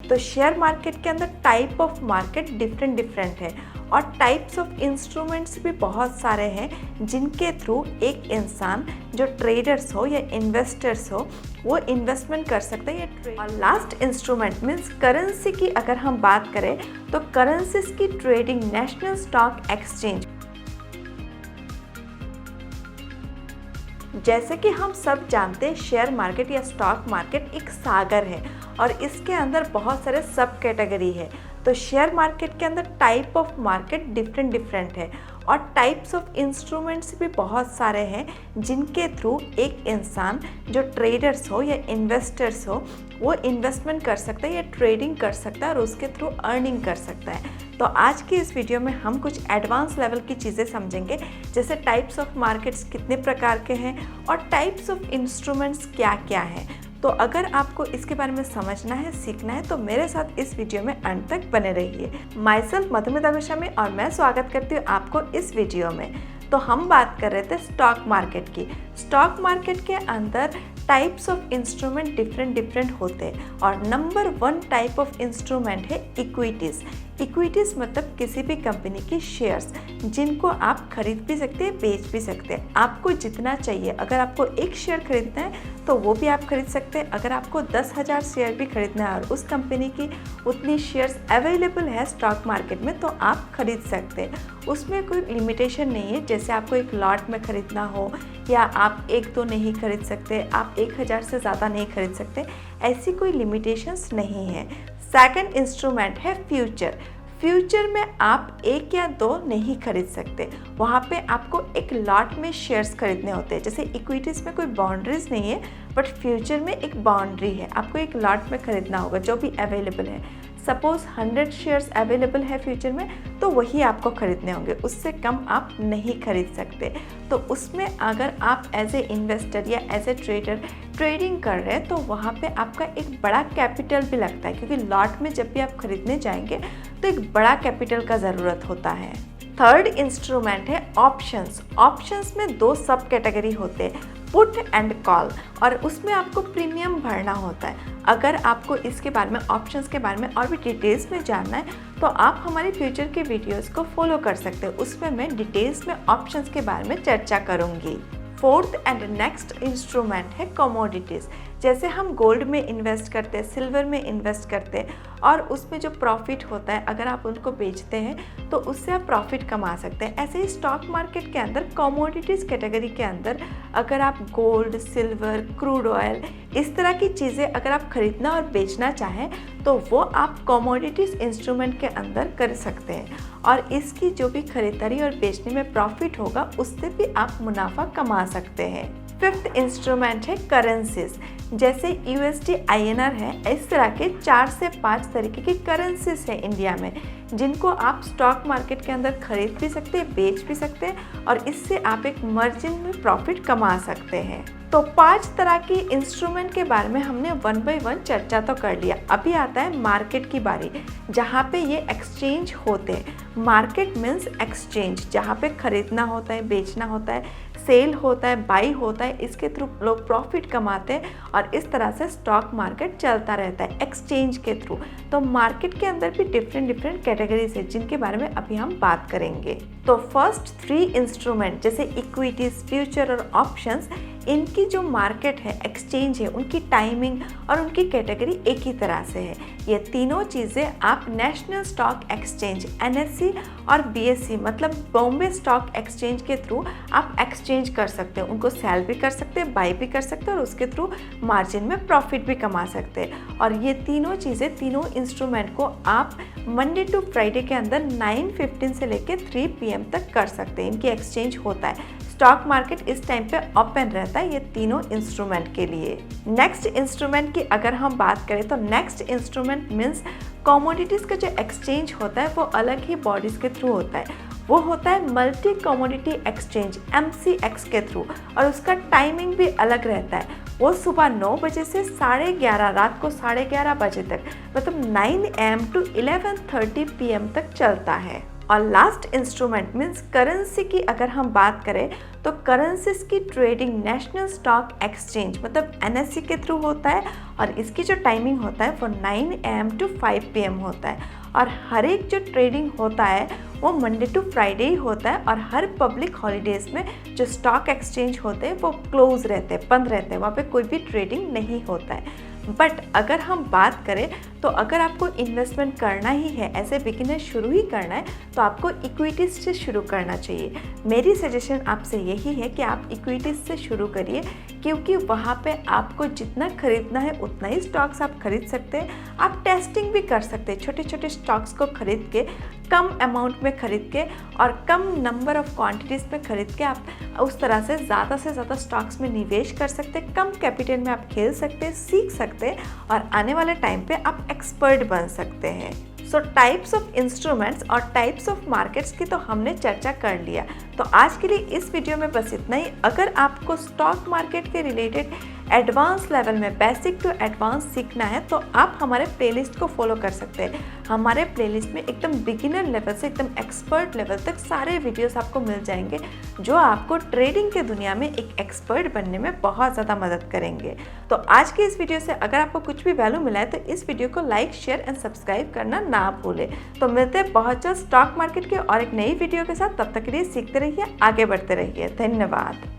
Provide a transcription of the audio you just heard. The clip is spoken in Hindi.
तो शेयर मार्केट के अंदर टाइप ऑफ मार्केट डिफरेंट है और टाइप्स ऑफ इंस्ट्रूमेंट्स भी बहुत सारे हैं जिनके थ्रू एक इंसान जो ट्रेडर्स हो या इन्वेस्टर्स हो वो इन्वेस्टमेंट कर सकते हैं। और लास्ट इंस्ट्रूमेंट मीन्स करेंसी की अगर हम बात करें तो करेंसीज की ट्रेडिंग नेशनल स्टॉक एक्सचेंज। जैसे कि हम सब जानते हैं शेयर मार्केट या स्टॉक मार्केट एक सागर है और इसके अंदर बहुत सारे सब कैटेगरी है। तो शेयर मार्केट के अंदर टाइप ऑफ मार्केट डिफरेंट है और टाइप्स ऑफ इंस्ट्रूमेंट्स भी बहुत सारे हैं जिनके थ्रू एक इंसान जो ट्रेडर्स हो या इन्वेस्टर्स हो वो इन्वेस्टमेंट कर सकता है या ट्रेडिंग कर सकता है और उसके थ्रू अर्निंग कर सकता है। तो आज की इस वीडियो में हम कुछ एडवांस लेवल की चीज़ें समझेंगे, जैसे टाइप्स ऑफ मार्केट्स कितने प्रकार के हैं और टाइप्स ऑफ इंस्ट्रूमेंट्स क्या क्या हैं। तो अगर आपको इसके बारे में समझना है, सीखना है तो मेरे साथ इस वीडियो में अंत तक बने रहिए। माई सेल्फ मधुमिता गोस्वामी और मैं स्वागत करती हूँ आपको इस वीडियो में। तो हम बात कर रहे थे स्टॉक मार्केट की। स्टॉक मार्केट के अंदर टाइप्स ऑफ इंस्ट्रूमेंट डिफरेंट होते हैं और नंबर 1 टाइप ऑफ इंस्ट्रूमेंट है इक्विटीज़। इक्विटीज़ मतलब किसी भी कंपनी की शेयर्स जिनको आप खरीद भी सकते हैं, बेच भी सकते हैं। आपको जितना चाहिए, अगर आपको एक शेयर खरीदना है तो वो भी आप खरीद सकते हैं। अगर आपको 10,000 शेयर भी खरीदना है और उस कंपनी की उतनी शेयर्स अवेलेबल है स्टॉक मार्केट में तो आप खरीद सकते हैं। उसमें कोई लिमिटेशन नहीं है, जैसे आपको एक लॉट में खरीदना हो या आप 1-2 नहीं खरीद सकते, आप 1,000 से ज़्यादा नहीं खरीद सकते, ऐसी कोई लिमिटेशंस नहीं है। सेकंड इंस्ट्रूमेंट है फ्यूचर। फ्यूचर में आप 1 या 2 नहीं खरीद सकते, वहाँ पे आपको एक लॉट में शेयर्स खरीदने होते हैं। जैसे इक्विटीज़ में कोई बाउंड्रीज नहीं है बट फ्यूचर में एक बाउंड्री है, आपको एक लॉट में खरीदना होगा जो भी अवेलेबल है। सपोज़ 100 शेयर्स अवेलेबल है फ्यूचर में तो वही आपको खरीदने होंगे, उससे कम आप नहीं खरीद सकते। तो उसमें अगर आप एज ए इन्वेस्टर या एज ए ट्रेडर ट्रेडिंग कर रहे हैं तो वहाँ पे आपका एक बड़ा कैपिटल भी लगता है, क्योंकि लॉट में जब भी आप खरीदने जाएंगे तो एक बड़ा कैपिटल का ज़रूरत होता है। थर्ड इंस्ट्रूमेंट है ऑप्शंस। ऑप्शंस में 2 सब कैटेगरी होते हैं, पुट एंड कॉल, और उसमें आपको प्रीमियम भरना होता है। अगर आपको इसके बारे में, ऑप्शंस के बारे में और भी डिटेल्स में जानना है तो आप हमारी फ्यूचर के वीडियोस को फॉलो कर सकते हैं, उसमें मैं डिटेल्स में ऑप्शंस के बारे में चर्चा करूँगी। फोर्थ एंड नेक्स्ट इंस्ट्रूमेंट है कमोडिटीज़। जैसे हम गोल्ड में इन्वेस्ट करते हैं, सिल्वर में इन्वेस्ट करते हैं और उसमें जो प्रॉफिट होता है अगर आप उनको बेचते हैं तो उससे आप प्रॉफिट कमा सकते हैं। ऐसे ही स्टॉक मार्केट के अंदर कमोडिटीज़ कैटेगरी के अंदर अगर आप गोल्ड, सिल्वर, क्रूड ऑयल, इस तरह की चीज़ें अगर आप खरीदना और बेचना चाहें तो वो आप कमोडिटीज़ इंस्ट्रूमेंट के अंदर कर सकते हैं और इसकी जो भी खरीदारी और बेचने में प्रॉफिट होगा उससे भी आप मुनाफा कमा सकते हैं। फिफ्थ इंस्ट्रूमेंट है करेंसीज। जैसे USD INR है, इस तरह के 4 से 5 तरीके की करेंसीज है इंडिया में जिनको आप स्टॉक मार्केट के अंदर खरीद भी सकते हैं, बेच भी सकते हैं और इससे आप एक मार्जिन में प्रॉफिट कमा सकते हैं। तो 5 तरह की इंस्ट्रूमेंट के बारे में हमने 1 बाय 1 चर्चा तो कर लिया। अभी आता है मार्केट की बारी, जहाँ पे ये एक्सचेंज होते हैं। मार्केट मीन्स एक्सचेंज, जहाँ पे खरीदना होता है, बेचना होता है, सेल होता है, बाई होता है, इसके थ्रू लोग प्रॉफिट कमाते हैं और इस तरह से स्टॉक मार्केट चलता रहता है एक्सचेंज के थ्रू। तो मार्केट के अंदर भी डिफरेंट कैटेगरीज है जिनके बारे में अभी हम बात करेंगे। तो फर्स्ट 3 इंस्ट्रूमेंट जैसे इक्विटीज, फ्यूचर और ऑप्शंस, इनकी जो मार्केट है, एक्सचेंज है, उनकी टाइमिंग और उनकी कैटेगरी एक ही तरह से है। ये तीनों चीज़ें आप नेशनल स्टॉक एक्सचेंज NSE और BSE मतलब बॉम्बे स्टॉक एक्सचेंज के थ्रू आप एक्सचेंज कर सकते हैं, उनको सेल भी कर सकते हैं, बाई भी कर सकते हैं और उसके थ्रू मार्जिन में प्रॉफिट भी कमा सकते हैं। और ये तीनों चीज़ें, तीनों इंस्ट्रूमेंट को आप मंडे टू फ्राइडे के अंदर 9:15 से लेकर 3 PM तक कर सकते हैं। इनकी एक्सचेंज होता है, स्टॉक मार्केट इस टाइम पे ओपन रहता है ये तीनों इंस्ट्रूमेंट के लिए। नेक्स्ट इंस्ट्रूमेंट की अगर हम बात करें तो नेक्स्ट इंस्ट्रूमेंट मीन्स कमोडिटीज़ का जो एक्सचेंज होता है वो अलग ही बॉडीज़ के थ्रू होता है। वो होता है मल्टी कमोडिटी एक्सचेंज MCX के थ्रू और उसका टाइमिंग भी अलग रहता है। वो सुबह 9 बजे से 11:30, रात को 11:30 बजे तक, मतलब 9 AM to 11:30 PM तक चलता है। और लास्ट इंस्ट्रूमेंट मीन्स करेंसी की अगर हम बात करें तो तो करेंसीज की ट्रेडिंग नेशनल स्टॉक एक्सचेंज मतलब NSE के थ्रू होता है और इसकी जो टाइमिंग होता है वो 9 AM to 5 PM होता है और हर एक जो ट्रेडिंग होता है वो मंडे टू फ्राइडे ही होता है और हर पब्लिक हॉलीडेज़ में जो स्टॉक एक्सचेंज होते हैं वो क्लोज रहते हैं, बंद रहते हैं, वहाँ पे कोई भी ट्रेडिंग नहीं होता है। बट अगर हम बात करें तो अगर आपको इन्वेस्टमेंट करना ही है, ऐसे बिगिनर शुरू ही करना है, तो आपको इक्विटीज़ से शुरू करना चाहिए। मेरी सजेशन आपसे यही है कि आप इक्विटीज़ से शुरू करिए क्योंकि वहाँ पे आपको जितना खरीदना है उतना ही स्टॉक्स आप खरीद सकते हैं। आप टेस्टिंग भी कर सकते हैं, छोटे छोटे स्टॉक्स को खरीद के, कम अमाउंट में खरीद के और कम नंबर ऑफ क्वांटिटीज़ में खरीद के आप उस तरह से ज़्यादा स्टॉक्स में निवेश कर सकते हैं। कम कैपिटल में आप खेल सकते हैं, सीख सकते हैं और आने वाले टाइम पे आप एक्सपर्ट बन सकते हैं। सो टाइप्स ऑफ इंस्ट्रूमेंट्स और टाइप्स ऑफ मार्केट्स की तो हमने चर्चा कर लिया। तो आज के लिए इस वीडियो में बस इतना ही। अगर आपको स्टॉक मार्केट के रिलेटेड एडवांस लेवल में बेसिक टू एडवांस सीखना है तो आप हमारे प्लेलिस्ट को फॉलो कर सकते हैं। हमारे प्लेलिस्ट में एकदम बिगिनर लेवल से एकदम एक्सपर्ट लेवल तक सारे वीडियोस आपको मिल जाएंगे जो आपको ट्रेडिंग के दुनिया में एक एक्सपर्ट बनने में बहुत ज़्यादा मदद करेंगे। तो आज की इस वीडियो से अगर आपको कुछ भी वैल्यू मिला है तो इस वीडियो को लाइक, शेयर एंड सब्सक्राइब करना ना भूलें। तो मिलते हैं बहुत जल्द स्टॉक मार्केट के और एक नई वीडियो के साथ। तब तक के लिए सीखते रहिए, आगे बढ़ते रहिए। धन्यवाद।